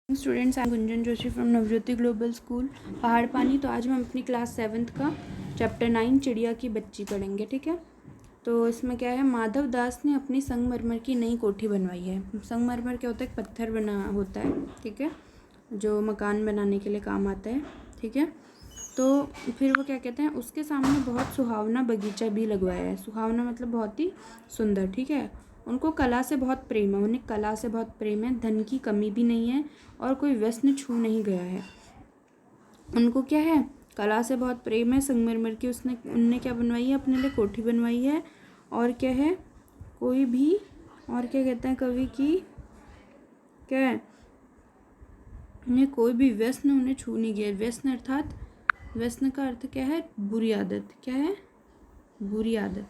Students, I am Gunjan Joshi from Navjyoti global school पहाड़ पानी। तो आज हम अपनी क्लास 7th का चैप्टर 9 चिड़िया की बच्ची पढ़ेंगे। ठीक है, तो इसमें क्या है, माधव दास ने अपनी संगमरमर की नई कोठी बनवाई है। संगमरमर क्या होता है, एक पत्थर बना होता है, ठीक है, जो मकान बनाने के लिए काम आता है। ठीक है, तो फिर वो क्या कहते हैं, उसके सामने बहुत सुहावना बगीचा भी लगवाया है। सुहावना मतलब बहुत ही सुंदर। ठीक है, उनको कला से बहुत प्रेम है, उन्हें कला से बहुत प्रेम है, धन की कमी भी नहीं है और कोई व्यसन छू नहीं गया है। उनको क्या है, कला से बहुत प्रेम है। संगमरमर की उनने क्या बनवाई है, अपने लिए कोठी बनवाई है। और क्या है, कोई भी, और क्या कहते हैं कवि की, क्या है, उन्हें कोई भी व्यसन उन्हें छू नहीं गया। व्यसन अर्थात, व्यसन का अर्थ क्या है, बुरी आदत। क्या है, बुरी आदत।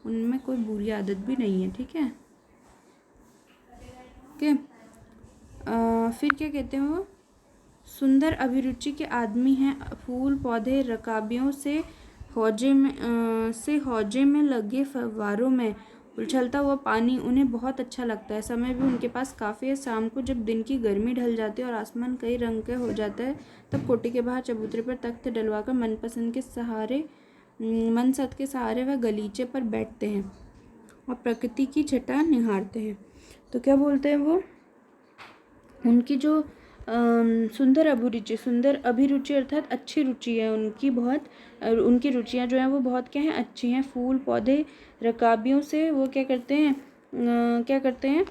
उनमें कोई बुरी आदत भी नहीं है। ठीक है, ओके। फिर क्या कहते हैं, वो सुंदर अभिरुचि के आदमी हैं। फूल पौधे रकाबियों से हौजे में लगे फव्वारों में उछलता हुआ पानी उन्हें बहुत अच्छा लगता है। समय भी उनके पास काफ़ी है। शाम को जब दिन की गर्मी ढल जाती है और आसमान कई रंग के हो जाता है, तब कोठी के बाहर चबूतरे पर तख्त डलवाकर मनसद के सहारे वह गलीचे पर बैठते हैं और प्रकृति की छटा निहारते हैं। तो क्या बोलते हैं वो, उनकी जो सुंदर अभिरुचि अर्थात अच्छी रुचि है उनकी बहुत। उनकी रुचियाँ जो हैं वो बहुत क्या हैं, अच्छी हैं। फूल पौधे रकाबियों से वो क्या करते हैं,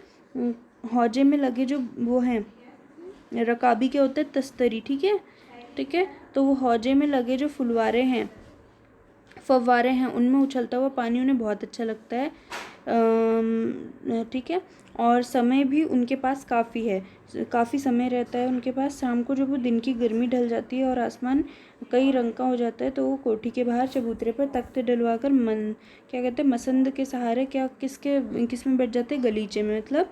हौजे में लगे जो वो हैं, रकाबी क्या होता है, तस्तरी। ठीक है, ठीक है, तो वो हौजे में लगे जो फव्वारे हैं उनमें उछलता हुआ पानी उन्हें बहुत अच्छा लगता है। ठीक है, और समय भी उनके पास काफ़ी है, काफ़ी समय रहता है उनके पास। शाम को जब वो दिन की गर्मी ढल जाती है और आसमान कई रंग का हो जाता है, तो वो कोठी के बाहर चबूतरे पर तख्त डलवाकर क्या कहते हैं, मसंद के सहारे किस में बैठ जाते हैं, गलीचे में, मतलब।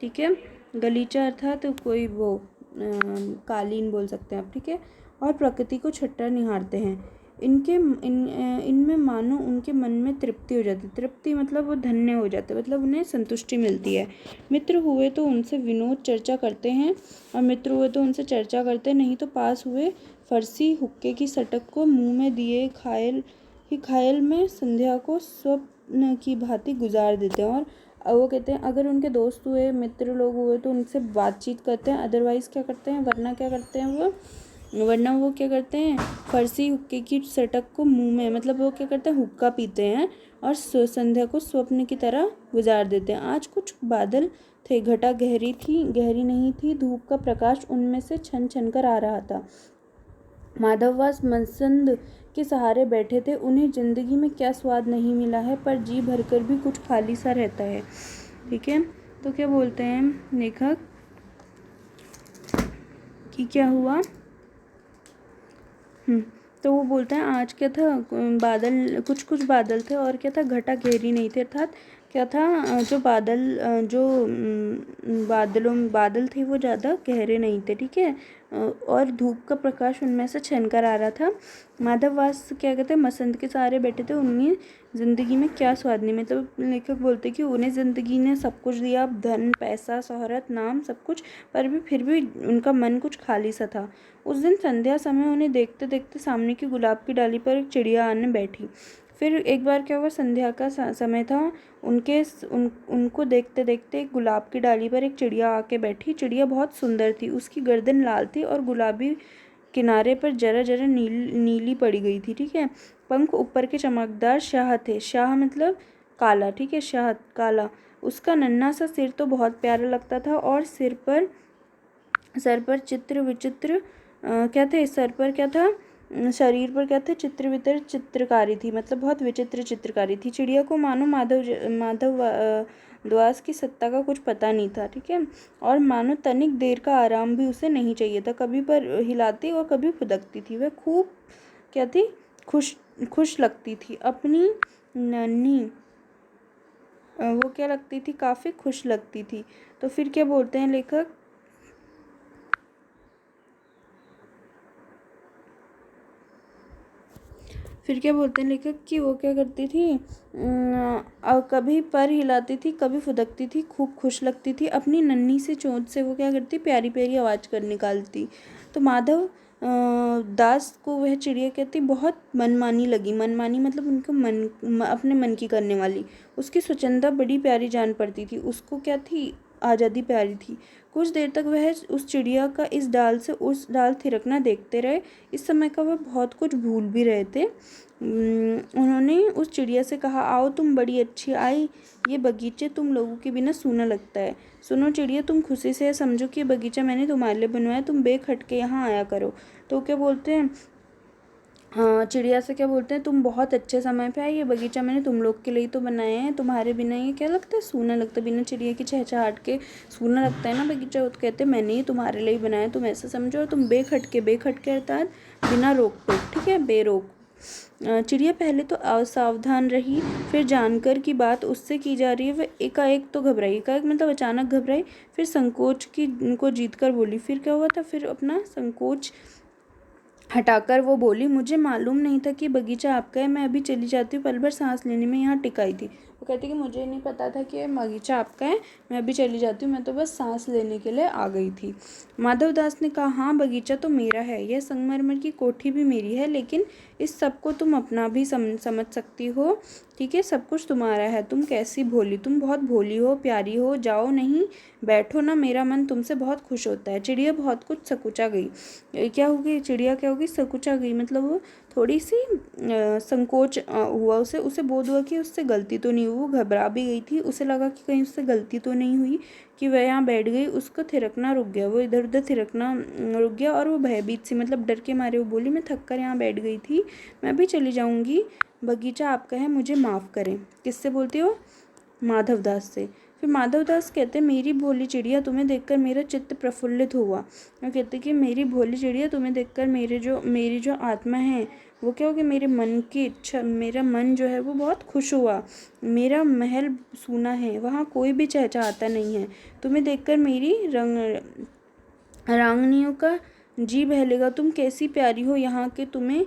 ठीक है, गलीचा अर्थात कोई वो कालीन बोल सकते हैं आप। ठीक है, और प्रकृति को छट्टा निहारते हैं। इनमें मानो उनके मन में तृप्ति हो जाती है। तृप्ति मतलब वो धन्य हो जाते हैं, मतलब उन्हें संतुष्टि मिलती है। मित्र हुए तो उनसे विनोद चर्चा करते हैं, और मित्र हुए तो उनसे चर्चा करते हैं, नहीं तो पास हुए फरसी हुक्के की सटक को मुंह में दिए खायल में संध्या को स्वप्न की भांति गुजार देते हैं। और वो कहते हैं, अगर उनके दोस्त हुए, मित्र लोग हुए, तो उनसे बातचीत करते हैं, अदरवाइज़ क्या करते हैं, वरना वो क्या करते हैं, फरसी हुक्के की सटक को मुंह में, मतलब वो क्या करते हैं, हुक्का पीते हैं और संध्या को स्वप्न की तरह गुजार देते हैं। आज कुछ बादल थे, घटा गहरी नहीं थी, धूप का प्रकाश उनमें से छन छन कर आ रहा था। माधववास मसंद के सहारे बैठे थे। उन्हें जिंदगी में क्या स्वाद नहीं मिला है, पर जी भरकर भी कुछ खाली सा रहता है। ठीक है, तो क्या बोलते हैं लेखक कि क्या हुआ, तो वो बोलता है, आज क्या था, बादल कुछ बादल थे, और क्या था, घटा गहरी नहीं थी, अर्थात क्या था, बादल थे वो ज़्यादा गहरे नहीं थे। ठीक है, और धूप का प्रकाश उनमें से छनकर आ रहा था। माधववास क्या कहते हैं, मसंद के सहारे बैठे थे। उन्हें ज़िंदगी में क्या स्वाद नहीं, मतलब लेखक बोलते कि उन्हें ज़िंदगी ने सब कुछ दिया, धन पैसा शोहरत नाम सब कुछ, पर भी फिर भी उनका मन कुछ खाली सा था। उस दिन संध्या समय उन्हें देखते देखते सामने की गुलाब की डाली पर एक चिड़िया आने बैठी। फिर एक बार क्या हुआ, संध्या का समय था, उनको देखते देखते एक गुलाब की डाली पर एक चिड़िया आके बैठी। चिड़िया बहुत सुंदर थी, उसकी गर्दन लाल थी और गुलाबी किनारे पर जरा जरा नीली पड़ी गई थी। ठीक है, पंख ऊपर के चमकदार शाह थे। शाह मतलब काला। ठीक है, शाह काला। उसका नन्हा सा सिर तो बहुत प्यारा लगता था, और सर पर चित्र विचित्र क्या थे, सर पर क्या था, शरीर पर क्या थे, चित्र विचित्र चित्रकारी थी, मतलब बहुत विचित्र चित्रकारी थी। चिड़िया को मानो माधव द्वास की सत्ता का कुछ पता नहीं था। ठीक है, और मानो तनिक देर का आराम भी उसे नहीं चाहिए था। कभी पर हिलाती और कभी फुदकती थी। वह खूब क्या थी, खुश लगती थी अपनी नन्ही, वो क्या लगती थी, काफ़ी खुश लगती थी। तो फिर क्या बोलते हैं लेखक, फिर क्या बोलते हैं लेखक कि वो क्या करती थी, कभी पर हिलाती थी, कभी फुदकती थी, खूब खुश लगती थी, अपनी नन्ही से चोंच से वो क्या करती, प्यारी प्यारी आवाज़ कर निकालती। तो माधव दास को वह चिड़िया कहती बहुत मनमानी लगी। मनमानी मतलब उनको अपने मन की करने वाली। उसकी स्वच्छंदता बड़ी प्यारी जान पड़ती थी। उसको क्या थी, आज़ादी प्यारी थी। कुछ देर तक वह उस चिड़िया का इस डाल से उस डाल थिरकना देखते रहे। इस समय का वह बहुत कुछ भूल भी रहे थे। उन्होंने उस चिड़िया से कहा, आओ तुम बड़ी अच्छी आई, ये बगीचे तुम लोगों के बिना सूना लगता है। सुनो चिड़िया, तुम खुशी से समझो कि ये बगीचा मैंने तुम्हारे लिए बनवाया, तुम बेखटके यहाँ आया करो। तो क्या बोलते हैं, हाँ चिड़िया से क्या बोलते हैं, तुम बहुत अच्छे समय पे आई, ये बगीचा मैंने तुम लोग के लिए तो बनाया है, तुम्हारे बिना ये क्या लगता है, सूना लगता है। बिना चिड़िया की चहचहाट के सूना लगता है ना बगीचा। वो तो कहते हैं मैंने ही तुम्हारे लिए बनाया, तुम ऐसा समझो। और तुम बेखटके, बेखटके अर्थात बिना रोक टोक, ठीक है, बेरोक। चिड़िया पहले तो असावधान रही, फिर जानकर की बात उससे की जा रही है वह एकाएक तो घबराई। एकाएक मतलब अचानक घबराई, फिर संकोच की को जीत कर बोली। फिर क्या हुआ था, फिर अपना संकोच हटाकर वो बोली, मुझे मालूम नहीं था कि बगीचा आपका है, मैं अभी चली जाती हूँ। पल भर सांस लेने में यहाँ टिकाई थी। वो कहती कि मुझे नहीं पता था कि बगीचा आपका है, मैं अभी चली जाती हूँ, मैं तो बस सांस लेने के लिए आ गई थी। माधव दास ने कहा, हाँ बगीचा तो मेरा है, यह संगमरमर की कोठी भी मेरी है, लेकिन इस सब को तुम अपना भी समझ सकती हो, ठीक है, सब कुछ तुम्हारा है। तुम कैसी भोली, तुम बहुत भोली हो, प्यारी हो, जाओ नहीं बैठो ना, मेरा मन तुमसे बहुत खुश होता है। चिड़िया बहुत कुछ सकुचा गई। क्या हो गई, चिड़िया क्या होगी, सकुचा गई मतलब वो थोड़ी सी संकोच हुआ उसे। उसे बोध हुआ कि उससे गलती तो नहीं हुई। वो घबरा भी गई थी, उसे लगा कि कहीं उससे गलती तो नहीं हुई कि वह यहाँ बैठ गई। उसका थिरकना रुक गया, वो इधर उधर थिरकना रुक गया, और वो भयभीत सी मतलब डर के मारे वो बोली, मैं थक कर यहाँ बैठ गई थी, मैं भी चली जाऊँगी, बगीचा आपका है, मुझे माफ़ करें। किससे बोलती हो, माधव दास से। फिर माधव दास कहते, मेरी भोली चिड़िया, तुम्हें देखकर मेरा चित्त प्रफुल्लित हुआ। वो कहते कि मेरी भोली चिड़िया, तुम्हें देखकर मेरी जो आत्मा है वो क्या हो गया, मेरे मन की इच्छा, मेरा मन जो है वो बहुत खुश हुआ। मेरा महल सूना है, वहाँ कोई भी चहचहाता नहीं है। तुम्हें देखकर मेरी रांगनियों का जी बहलेगा। तुम कैसी प्यारी हो यहाँ के, तुम्हें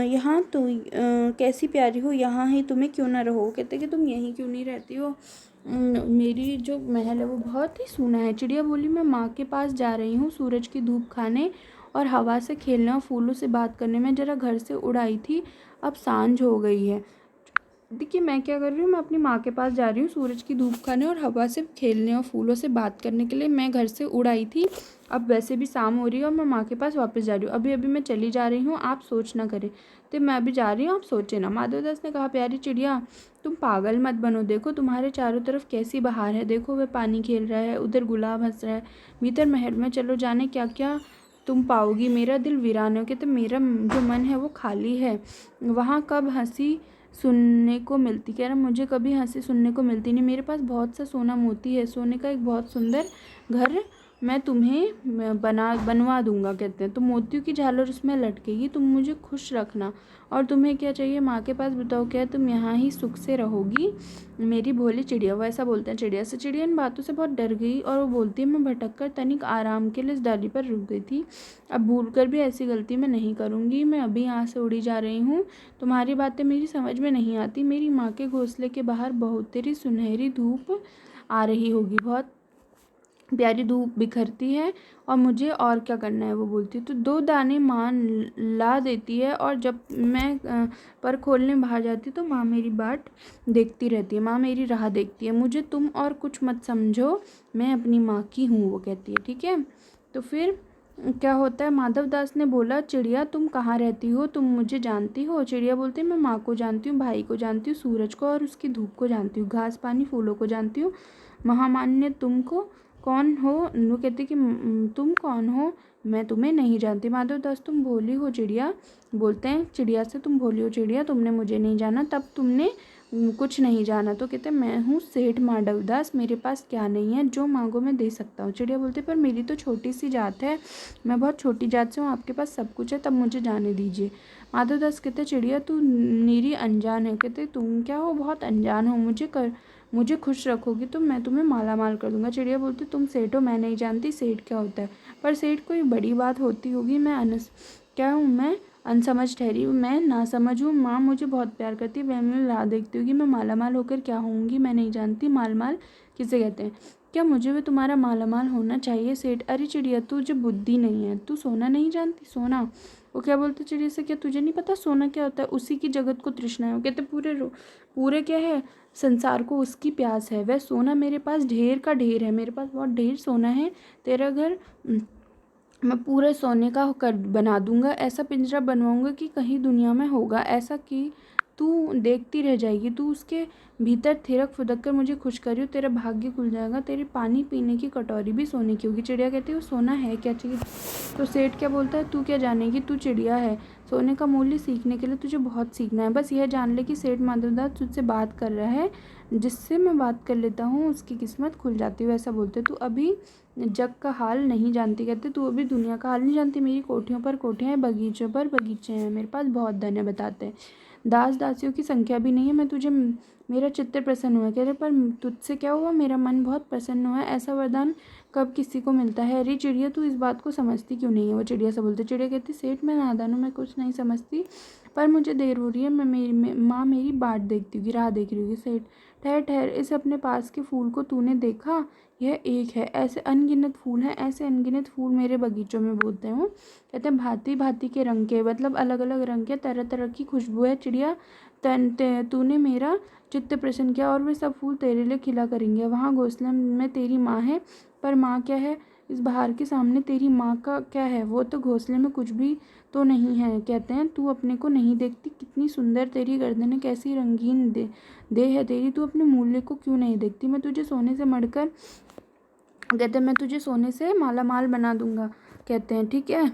यहाँ तो कैसी प्यारी हो, यहाँ ही तुम्हें क्यों ना रहो। कहते कि तुम यहीं क्यों नहीं रहती हो, मेरी जो महल है वो बहुत ही सूना है। चिड़िया बोली, मैं माँ के पास जा रही हूँ सूरज की धूप खाने और हवा से खेलने और फूलों से बात करने में। जरा घर से उड़ आई थी, अब सांझ हो गई है। देखिए मैं क्या कर रही हूँ, मैं अपनी माँ के पास जा रही हूँ सूरज की धूप खाने और हवा से खेलने और फूलों से बात करने के लिए। मैं घर से उड़ आई थी, अब वैसे भी शाम हो रही है और मैं माँ के पास वापस जा रही हूँ। अभी अभी मैं चली जा रही हूँ, आप सोच ना करें। तो मैं अभी जा रही हूँ, आप सोचे ना। माधवदास ने कहा, प्यारी चिड़िया तुम पागल मत बनो, देखो तुम्हारे चारों तरफ कैसी बहार है, देखो वह पानी खेल रहा है, उधर गुलाब हंस रहा है, भीतर महल में चलो, जाने क्या क्या तुम पाओगी। मेरा दिल वीरान हो के, तो मेरा जो मन है वो खाली है, वहाँ कब हंसी सुनने को मिलती। कह रहा मुझे कभी हंसी सुनने को मिलती नहीं, मेरे पास बहुत सा सोना मोती है, सोने का एक बहुत सुंदर घर मैं तुम्हें बनवा दूंगा। कहते हैं तो मोतियों की झालर उसमें लटकेगी, तुम मुझे खुश रखना। और तुम्हें क्या चाहिए, माँ के पास बताओ, क्या तुम यहाँ ही सुख से रहोगी मेरी भोली चिड़िया। वो ऐसा बोलते हैं चिड़िया से। चिड़िया इन बातों से बहुत डर गई और वो बोलती है, मैं भटक कर तनिक आराम के लिए इस डाली पर रुक गई थी, अब भूल कर भी ऐसी गलती मैं नहीं करूँगी। मैं अभी यहाँ से उड़ी जा रही हूँ, तुम्हारी बातें मेरी समझ में नहीं आती। मेरी माँ के घोंसले के बाहर बहुत तेरी सुनहरी धूप आ रही होगी, बहुत प्यारी धूप बिखरती है, और मुझे और क्या करना है। वो बोलती है तो 2 दाने माँ ला देती है, और जब मैं पर खोलने बाहर जाती तो माँ मेरी बाट देखती रहती है, माँ मेरी राह देखती है। मुझे तुम और कुछ मत समझो, मैं अपनी माँ की हूँ, वो कहती है, ठीक है। तो फिर क्या होता है, माधव दास ने बोला, चिड़िया तुम कहाँ रहती हो, तुम मुझे जानती हो। चिड़िया बोलती है, मैं माँ को जानती हूँ, भाई को जानती हूँ, सूरज को और उसकी धूप को जानती हूँ, घास पानी फूलों को जानती हूँ, महामान्य तुमको कौन हो। वो कहती कि तुम कौन हो, मैं तुम्हें नहीं जानती। माधव दास, तुम भोली हो चिड़िया, बोलते हैं चिड़िया से, तुम भोली हो चिड़िया, तुमने मुझे नहीं जाना, तब तुमने कुछ नहीं जाना। तो कहते मैं हूँ सेठ माधव दास, मेरे पास क्या नहीं है, जो मांगो मैं दे सकता हूँ। चिड़िया बोलती पर मेरी तो छोटी सी जात है, मैं बहुत छोटी जात से हूँ, आपके पास सब कुछ है, तब मुझे जाने दीजिए। माधव दास कहते चिड़िया तू नीरी अनजान है। कहते तुम क्या हो, बहुत अनजान हो, मुझे खुश रखोगी तो मैं तुम्हें माला माल कर दूंगा। चिड़िया बोलती तुम सेठ हो, मैं नहीं जानती सेठ क्या होता है, पर सेठ कोई बड़ी बात होती होगी, क्या हूँ मैं, अनसमझ ठहरी। मैं नासमझ हूँ, माँ मुझे बहुत प्यार करती है, वह मैं राह देखती होगी। मैं मालामाल होकर क्या होऊंगी मैं नहीं जानती। माल किसे कहते हैं? क्या मुझे भी तुम्हारा मालामाल होना चाहिए सेठ? अरे चिड़िया, तुझे बुद्धि नहीं है, तू सोना नहीं जानती? सोना? वो क्या बोलते चिड़िया से, क्या तुझे नहीं पता सोना क्या होता है? उसी की जगत को तृष्णा है। वो कहते पूरे क्या है, संसार को उसकी प्यास है। वह सोना मेरे पास ढेर का ढेर है, मेरे पास बहुत ढेर सोना है। तेरा घर मैं पूरे सोने का कर बना दूंगा। ऐसा पिंजरा बनवाऊंगा कि कहीं दुनिया में होगा ऐसा कि तू देखती रह जाएगी। तू उसके भीतर थिरक फुदक कर मुझे खुश करियो, तेरा भाग्य खुल जाएगा। तेरे पानी पीने की कटोरी भी सोने की होगी। चिड़िया कहती है वो सोना है क्या चीज़? तो सेठ क्या बोलता है, तू क्या जानेगी, तू चिड़िया है। सोने का मूल्य सीखने के लिए तुझे बहुत सीखना है। बस यह जान ले कि सेठ माधवदास तुझसे बात कर रहा है, जिससे मैं बात कर लेता हूँ उसकी किस्मत खुल जाती है। वैसा बोलते तू अभी जग का हाल नहीं जानती। कहते तू अभी दुनिया का हाल नहीं जानती। मेरी कोठियों पर कोठियाँ हैं, बगीचों पर बगीचे हैं, मेरे पास बहुत धन है। बताते हैं दास दासियों की संख्या भी नहीं है। मैं तुझे मेरा चित्त प्रसन्न हुआ। कह रहे पर तुझसे क्या हुआ? मेरा मन बहुत प्रसन्न हुआ है। ऐसा वरदान कब किसी को मिलता है? अरे चिड़िया, तू इस बात को समझती क्यों नहीं है? वो चिड़िया से बोलते। चिड़िया कहती सेठ मैं नादान हूँ, मैं कुछ नहीं समझती, पर मुझे देर हो रही है। माँ मेरी बाट देखती होगी, राह देख रही होगी। सेठ ठहर ठहर, इस अपने पास के फूल को तूने देखा? यह एक है, ऐसे अनगिनत फूल हैं, ऐसे अनगिनत फूल मेरे बगीचों में बोते हूँ। कहते हैं भांति भांति के रंग के, मतलब अलग अलग रंग के, तरह तरह की खुशबू है। चिड़िया तूने मेरा चित्त प्रसन्न किया और वे सब फूल तेरे लिए खिला करेंगे। वहाँ घोंसले में तेरी माँ है, पर माँ क्या है इस बहार के सामने? तेरी माँ का क्या है? वो तो घोंसले में कुछ भी तो नहीं है। कहते हैं तू अपने को नहीं देखती? कितनी सुंदर तेरी गर्दन है, कैसी रंगीन देह है तेरी। तू अपने मूल्य को क्यों नहीं देखती? मैं तुझे सोने से मढ़कर, कहते हैं मैं तुझे सोने से माला माल बना दूंगा। कहते हैं ठीक है।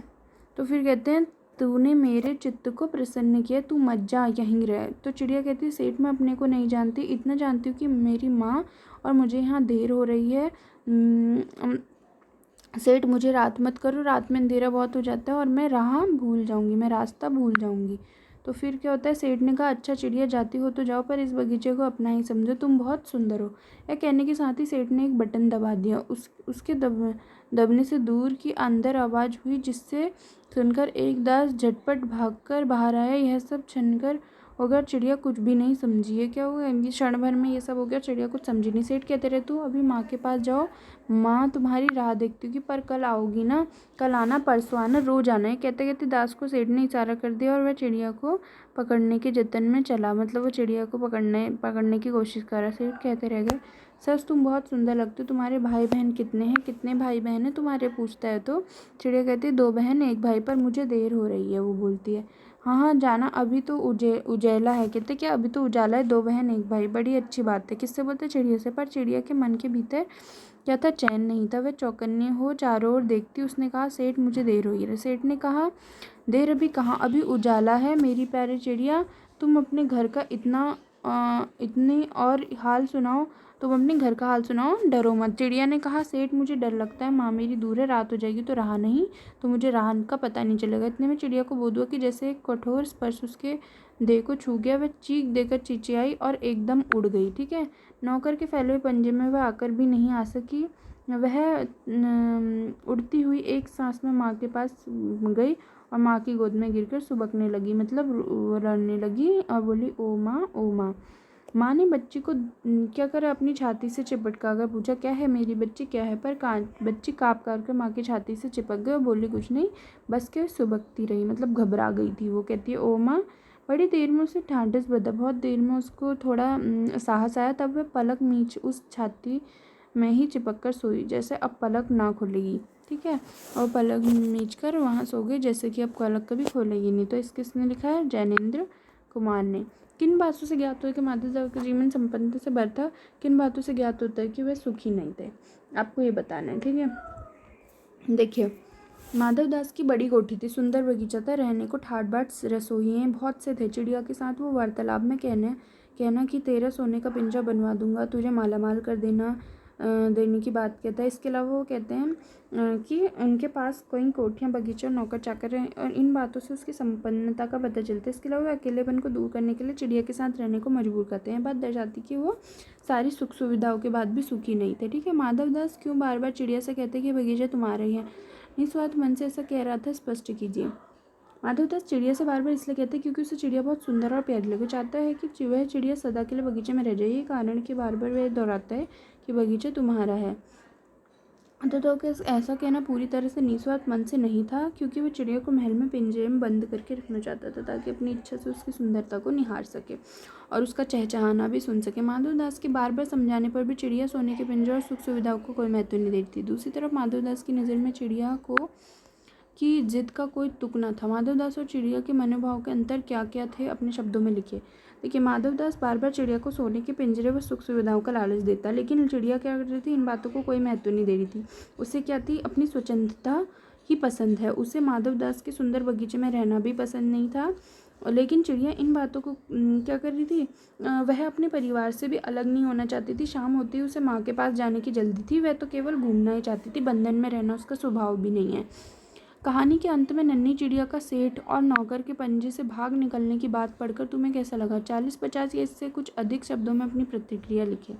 तो फिर कहते हैं तूने मेरे चित्त को प्रसन्न किया, तू मत जा, यहीं रह। तो चिड़िया कहती है सेठ मैं अपने को नहीं जानती, इतना जानती हूँ कि मेरी माँ और मुझे यहाँ देर हो रही है। सेठ मुझे रात मत करो, रात में अंधेरा बहुत हो जाता है और मैं राह भूल जाऊंगी, मैं रास्ता भूल जाऊंगी। तो फिर क्या होता है, सेठ ने कहा अच्छा चिड़िया जाती हो तो जाओ, पर इस बगीचे को अपना ही समझो, तुम बहुत सुंदर हो। यह कहने के साथ ही सेठ ने एक बटन दबा दिया। उसके दबने से दूर की अंदर आवाज़ हुई, जिससे सुनकर एक दास झटपट भागकर बाहर आया। यह सब छनकर होगा, चिड़िया कुछ भी नहीं समझी। ये क्या हुआ? ये क्षण भर में ये सब हो गया, चिड़िया कुछ समझी नहीं। सेठ कहते रहे तू अभी माँ के पास जाओ, माँ तुम्हारी राह देखती होगी, पर कल आओगी ना? कल आना, परसों आना, रोज आना है। कहते कहते दास को सेठ ने इशारा कर दिया और वह चिड़िया को पकड़ने के जतन में चला। मतलब वो चिड़िया को पकड़ने की कोशिश कर रहा। सेठ कहते रह गए सच तुम बहुत सुंदर लगते हो। तुम्हारे भाई बहन कितने हैं? कितने भाई बहन हैं तुम्हारे? पूछता है तो चिड़िया कहती है 2 बहन 1 भाई, पर मुझे देर हो रही है। वो बोलती है हाँ हाँ जाना, अभी तो उजाला है। कहते क्या अभी तो उजाला है? 2 बहन 1 भाई, बड़ी अच्छी बात है। किससे बोलते? चिड़िया से। पर चिड़िया के मन के भीतर क्या था? चैन नहीं था। वह चौकन्ने हो चारों ओर देखती। उसने कहा सेठ मुझे देर हुई है। सेठ ने कहा देर अभी कहाँ, अभी उजाला है मेरी प्यारी चिड़िया। तुम अपने घर का इतनी और हाल सुनाओ, तुम अपने घर का हाल सुनाओ, डरो मत। चिड़िया ने कहा सेठ मुझे डर लगता है, माँ मेरी दूर है, रात हो जाएगी तो राह नहीं, तो मुझे राह का पता नहीं चलेगा। इतने में चिड़िया को बोध हुआ कि जैसे एक कठोर स्पर्श उसके देह को छू गया। वह चीख देकर चिचियाई और एकदम उड़ गई। ठीक है। नौकर के फैले हुए पंजे में वह आकर भी नहीं आ सकी। वह उड़ती हुई एक सांस में माँ के पास गई और माँ की गोद में गिरकर सुबकने लगी, मतलब रोने लगी और बोली ओ माँ ओ माँ। माँ ने बच्ची को क्या करा, अपनी छाती से चिपका कर पूछा क्या है मेरी बच्ची, क्या है? पर बच्ची काँप कर माँ की छाती से चिपक गई और बोली कुछ नहीं, बस के सुबकती रही, मतलब घबरा गई थी। वो कहती है ओ माँ। बड़ी देर में उसे ढांढस बंधा, बहुत देर में उसको थोड़ा साहस आया, तब वह पलक मीच उस छाती में ही चिपक कर सोई, जैसे अब पलक ना खुलेगी। ठीक है। और पलक मीच कर वहाँ सो गई जैसे कि अब पलक कभी खोलेगी नहीं। तो किसने लिखा है? जैनेन्द्र कुमार ने। किन बातों से ज्ञात हुआ कि माधवदास का जीवन संपन्नता से भरा था? किन बातों से ज्ञात होता है कि वे सुखी नहीं थे? आपको ये बताना है। ठीक है। देखिए माधवदास की बड़ी कोठी थी, सुंदर बगीचा था, रहने को ठाट बाट रसोइयाँ बहुत से थे। चिड़िया के साथ वो वार्तालाप में कहना कि तेरा सोने का पिंजरा बनवा दूंगा, तुझे मालामाल कर देने की बात कहता है। इसके अलावा वो कहते हैं कि उनके पास कई कोठियाँ, बगीचे और नौकर चाकर हैं, और इन बातों से उसकी संपन्नता का पता चलता है। इसके अलावा वो अकेलेपन को दूर करने के लिए चिड़िया के साथ रहने को मजबूर करते हैं। बात दर्शाती कि वो सारी सुख सुविधाओं के बाद भी सुखी नहीं थे। ठीक है। माधवदास क्यों बार बार चिड़िया से कहते कि बगीचा तुम्हारा ही है? निस्वार्थ मन से ऐसा कह रहा था, स्पष्ट कीजिए। माधवदास चिड़िया से बार बार इसलिए कहते हैं क्योंकि उसे चिड़िया बहुत सुंदर और प्यारी लगे। चाहता है कि वह चिड़िया सदा के लिए बगीचे में रह जाए। ये कारण कि बार बार वह दोहराता है कि बगीचा तुम्हारा है। तो ऐसा कहना पूरी तरह से निस्वार्थ मन से नहीं था, क्योंकि वो चिड़िया को महल में पिंजरे में बंद करके रखना चाहता था ताकि अपनी इच्छा से उसकी सुंदरता को निहार सके और उसका चहचहाना भी सुन सके। माधवदास के बार बार समझाने पर भी चिड़िया सोने के पिंजरे और सुख सुविधाओं को कोई महत्व नहीं देती। दूसरी तरफ माधवदास की नज़र में चिड़िया की जिद का कोई तुक न था। माधवदास और चिड़िया के मनोभाव के अंतर क्या क्या थे अपने शब्दों में लिखे। देखिए, माधवदास बार बार चिड़िया को सोने के पिंजरे व सुख सुविधाओं का लालच देता, लेकिन चिड़िया क्या कर रही थी, इन बातों को कोई महत्व नहीं दे रही थी। उसे क्या थी, अपनी स्वतंत्रता ही पसंद है। उसे माधवदास के सुंदर बगीचे में रहना भी पसंद नहीं था। लेकिन चिड़िया इन बातों को क्या कर रही थी, वह अपने परिवार से भी अलग नहीं होना चाहती थी। शाम होती ही उसे माँ के पास जाने की जल्दी थी। वह तो केवल घूमना ही चाहती थी, बंधन में रहना उसका स्वभाव भी नहीं है। कहानी के अंत में नन्ही चिड़िया का सेठ और नौकर के पंजे से भाग निकलने की बात पढ़कर तुम्हें कैसा लगा? 40-50 या इससे कुछ अधिक शब्दों में अपनी प्रतिक्रिया लिखें।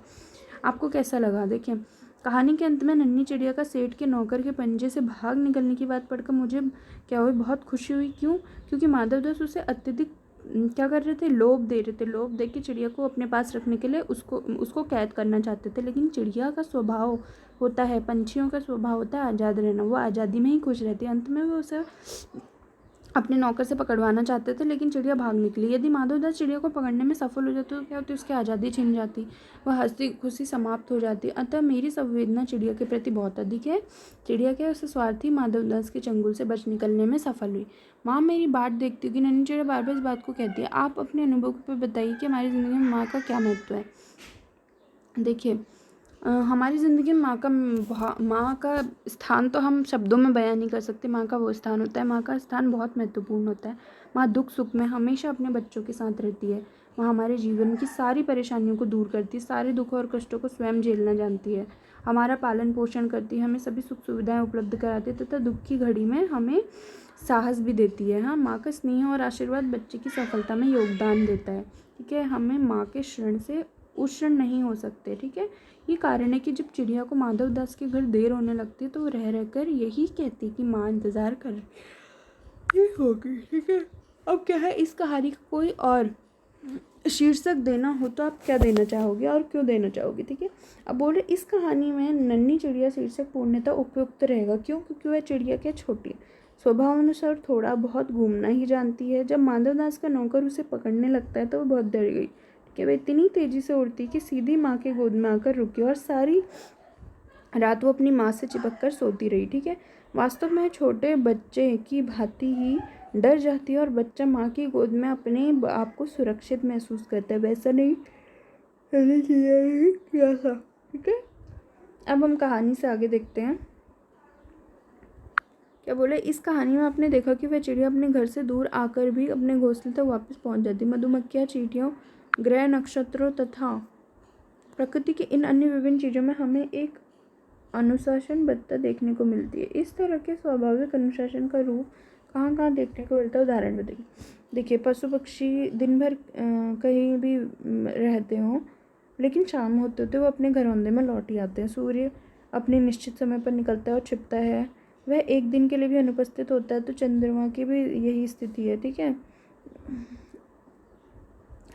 आपको कैसा लगा? देखिए, कहानी के अंत में नन्ही चिड़िया का सेठ के नौकर के पंजे से भाग निकलने की बात पढ़कर मुझे क्या हुई, बहुत खुशी हुई। क्यों? क्योंकि माधवदास उसे अत्यधिक क्या कर रहे थे, लोभ दे रहे थे। लोभ दे के चिड़िया को अपने पास रखने के लिए उसको कैद करना चाहते थे। लेकिन चिड़िया का स्वभाव होता है, पंछियों का स्वभाव होता है आज़ाद रहना। वो आज़ादी में ही खुश रहती है। अंत में वो उसे अपने नौकर से पकड़वाना चाहते थे, लेकिन चिड़िया भाग निकली। यदि माधवदास चिड़िया को पकड़ने में सफल हो जाते तो क्या होती, उसकी आज़ादी छिन जाती, वह हंसी खुशी समाप्त हो जाती। अतः मेरी संवेदना चिड़िया के प्रति बहुत अधिक है। चिड़िया क्या, उसे स्वार्थी माधवदास के चंगुल से बच निकलने में सफल हुई। माँ मेरी बाट देखती होगी। नन्ही चिड़िया बार बार इस बात को कहती है। आप अपने अनुभव पर बताइए कि हमारी ज़िंदगी में माँ का क्या महत्व है। देखिए, हमारी ज़िंदगी में माँ का स्थान तो हम शब्दों में बयान नहीं कर सकते। माँ का वो स्थान होता है, माँ का स्थान बहुत महत्वपूर्ण होता है। माँ दुख सुख में हमेशा अपने बच्चों के साथ रहती है। माँ हमारे जीवन की सारी परेशानियों को दूर करती है, सारे दुखों और कष्टों को स्वयं झेलना जानती है, हमारा पालन पोषण करती है, हमें सभी सुख सुविधाएं उपलब्ध कराती है तथा दुख की घड़ी में हमें साहस भी देती है। हाँ, माँ का स्नेह और आशीर्वाद बच्चे की सफलता में योगदान देता है। ठीक है, हमें माँ के शरण से उष्ण नहीं हो सकते। ठीक है, ये कारण है कि जब चिड़िया को माधवदास के घर देर होने लगती है तो वो रह रहकर यही कहती कि माँ इंतज़ार कर रही होगी। ठीक है, अब क्या है, इस कहानी का कोई और शीर्षक देना हो तो आप क्या देना चाहोगे और क्यों देना चाहोगे? ठीक है, अब बोल रहे इस कहानी में नन्ही चिड़िया शीर्षक पूर्णतः उपयुक्त रहेगा। क्यों? क्योंकि वह चिड़िया क्या छोटी है, स्वभाव अनुसार थोड़ा बहुत घूमना ही जानती है। जब माधवदास का नौकर उसे पकड़ने लगता है तो वो बहुत डर गई कि वह इतनी तेजी से उड़ती कि सीधी माँ के गोद में आकर रुकी और सारी रात वो अपनी माँ से चिपक कर सोती रही। ठीक है, वास्तव में छोटे बच्चे की भांति ही डर जाती है और बच्चा माँ की गोद में अपने आप को सुरक्षित महसूस करता है। वैसा नहीं किया था। ठीक है, अब हम कहानी से आगे देखते हैं। क्या बोले, इस कहानी में आपने देखा कि वह चिड़िया अपने घर से दूर आकर भी अपने घोंसले तक वापस पहुंच जाती। मधुमक्खियाँ, चींटियों, ग्रह नक्षत्रों तथा प्रकृति की इन अन्य विभिन्न चीज़ों में हमें एक अनुशासनबद्धता देखने को मिलती है। इस तरह के स्वाभाविक अनुशासन का रूप कहाँ कहाँ देखने को मिलता है, उदाहरण बताइए। देखिए, पशु पक्षी दिन भर कहीं भी रहते हों, लेकिन शाम होते होते वो अपने घरौंदे में लौट ही आते हैं। सूर्य अपने निश्चित समय पर निकलता है और छिपता है, वह एक दिन के लिए भी अनुपस्थित होता है। तो चंद्रमा की भी यही स्थिति है। ठीक है,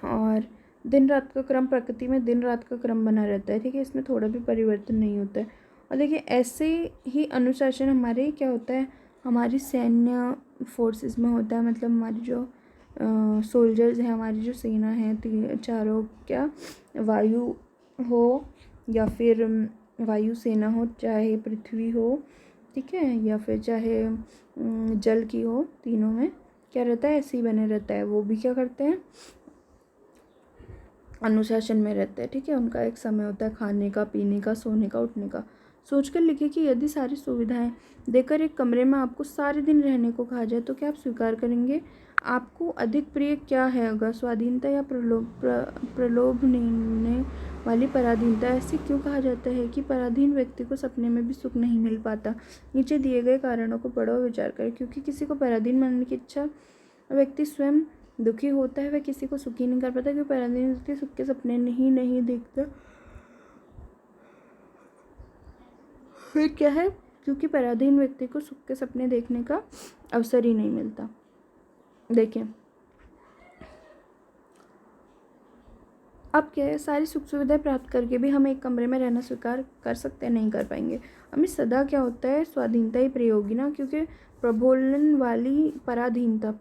और दिन रात का क्रम, प्रकृति में दिन रात का क्रम बना रहता है। ठीक है, इसमें थोड़ा भी परिवर्तन नहीं होता है। और देखिए, ऐसे ही अनुशासन हमारे क्या होता है, हमारी सैन्य फोर्सेस में होता है। मतलब हमारी जो सोल्जर्स हैं, हमारी जो सेना है, चारों क्या, वायु हो या फिर वायु सेना हो, चाहे पृथ्वी हो, ठीक है, या फिर चाहे जल की हो, तीनों में क्या रहता है, ऐसे ही बने रहता है। वो भी क्या करते हैं, अनुशासन में रहते हैं। ठीक है, उनका एक समय होता है खाने का, पीने का, सोने का, उठने का। सोचकर लिखिए कि यदि सारी सुविधाएं देकर एक कमरे में आपको सारे दिन रहने को कहा जाए तो क्या आप स्वीकार करेंगे? आपको अधिक प्रिय क्या है होगा, स्वाधीनता या प्रलोभ लेने वाली पराधीनता? ऐसे क्यों कहा जाता है कि पराधीन व्यक्ति को सपने में भी सुख नहीं मिल पाता? नीचे दिए गए कारणों को पढ़ो और विचार करें। क्योंकि किसी को पराधीन बनने की इच्छा व्यक्ति स्वयं दुखी होता है, वह किसी को सुखी नहीं कर पाता, क्योंकि पराधीन व्यक्ति सुख के सपने नहीं देखता। फिर क्या है, क्योंकि पराधीन व्यक्ति को सुख के सपने देखने का अवसर ही नहीं मिलता। देखिए अब क्या है, सारी सुख सुविधाएं प्राप्त करके भी हम एक कमरे में रहना स्वीकार कर सकते हैं? नहीं कर पाएंगे। हमें सदा क्या होता है, स्वाधीनता ही प्रिय होगी ना, क्योंकि प्रलोभन वाली पराधीनता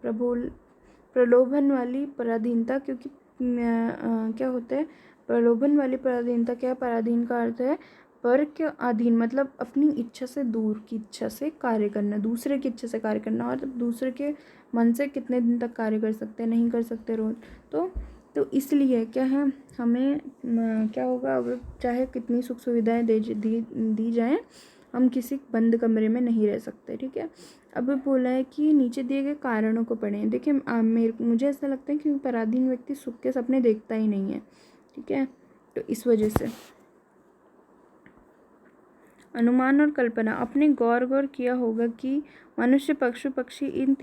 प्रलोभन वाली पराधीनता, क्योंकि क्या होता है प्रलोभन वाली पराधीनता, क्या है, पराधीन का अर्थ है पर के अधीन, मतलब अपनी इच्छा से दूर की इच्छा से कार्य करना, दूसरे की इच्छा से कार्य करना। और दूसरे के मन से कितने दिन तक कार्य कर सकते हैं? नहीं कर सकते रोज। तो इसलिए क्या है, हमें क्या होगा, अब चाहे कितनी सुख सुविधाएं दी जाएं, हम किसी बंद कमरे में नहीं रह सकते। ठीक है। अब बोला है कि नीचे दिए गए कारणों को पढ़ें। देखिए मुझे ऐसा लगता है कि पराधीन व्यक्ति सुख के सपने देखता ही नहीं है। ठीक है। तो इस वजह से अनुमान और कल्पना, आपने गौर किया होगा कि मनुष्य, पशु पक्षी, इन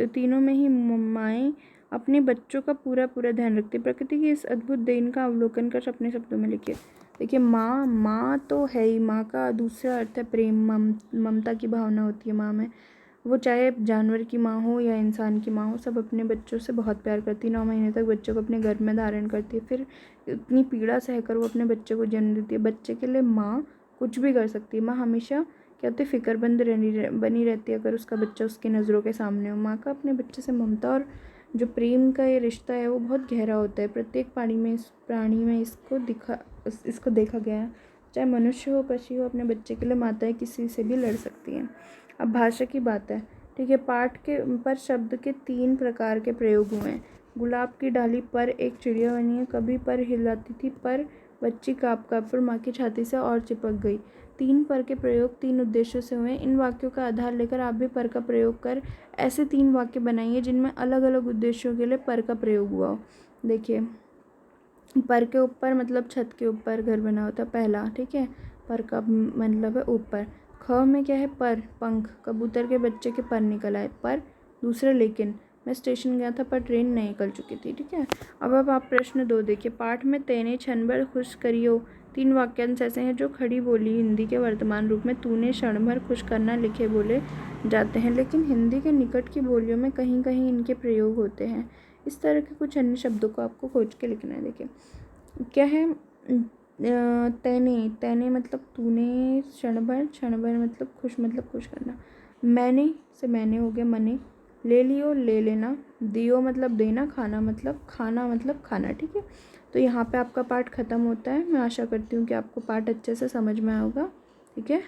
तीनों में ही माएँ अपने बच्चों का पूरा ध्यान रखती है। प्रकृति की इस अद्भुत देन का अवलोकन कर अपने शब्दों में लिखिए। देखिए माँ तो है ही, माँ का दूसरा अर्थ है प्रेम, ममता की भावना होती है माँ में। वो चाहे जानवर की माँ हो या इंसान की माँ हो, सब अपने बच्चों से बहुत प्यार करती है। 9 महीने तक बच्चों को अपने गर्भ में धारण करती है, फिर इतनी पीड़ा सहकर वो अपने बच्चे को जन्म देती है। बच्चे के लिए माँ कुछ भी कर सकती है। माँ हमेशा क्या होती है, फिक्रमंद बनी रहती है अगर उसका बच्चा उसकी नज़रों के सामने हो। माँ का अपने बच्चे से ममता और जो प्रेम का ये रिश्ता है वो बहुत गहरा होता है। प्रत्येक प्राणी में इसको देखा गया है। चाहे मनुष्य हो, पक्षी हो, अपने बच्चे के लिए माताएं किसी से भी लड़ सकती हैं। अब भाषा की बात है। ठीक है। पाठ के पर शब्द के 3 प्रकार के प्रयोग हुए हैं। गुलाब की डाली पर एक चिड़िया बनी है, कभी पर हिलाती थी, पर बच्ची काँप कर माँ की छाती से और चिपक गई। 3 पर के प्रयोग 3 उद्देश्यों से हुए। इन वाक्यों का आधार लेकर आप भी पर का प्रयोग कर ऐसे 3 वाक्य बनाइए जिनमें अलग अलग उद्देश्यों के लिए पर का प्रयोग हुआ हो। देखिए पर के ऊपर मतलब छत के ऊपर घर बना होता पहला। ठीक है। पर का मतलब है ऊपर। ख में क्या है, पर पंख, कबूतर के बच्चे के पर निकल आए। पर दूसरा लेकिन, मैं स्टेशन गया था पर ट्रेन नहीं निकल चुकी थी। ठीक है। अब आप प्रश्न 2 देखिए। पाठ में तेने क्षण भर खुश करियो 3 वाक्यांश ऐसे हैं जो खड़ी बोली हिंदी के वर्तमान रूप में तूने क्षण भर खुश करना लिखे बोले जाते हैं, लेकिन हिंदी के निकट की बोलियों में कहीं कहीं इनके प्रयोग होते हैं। इस तरह के कुछ अन्य शब्दों को आपको खोज के लिखना है। देखिए क्या है, तैने मतलब तूने, क्षण भर मतलब खुश करना। मैंने से मैंने हो गया मने। ले लियो ले लेना। दियो मतलब देना। खाना मतलब खाना। ठीक है। तो यहाँ पे आपका पाठ ख़त्म होता है। मैं आशा करती हूँ कि आपको पाठ अच्छे से समझ में आएगा। ठीक है।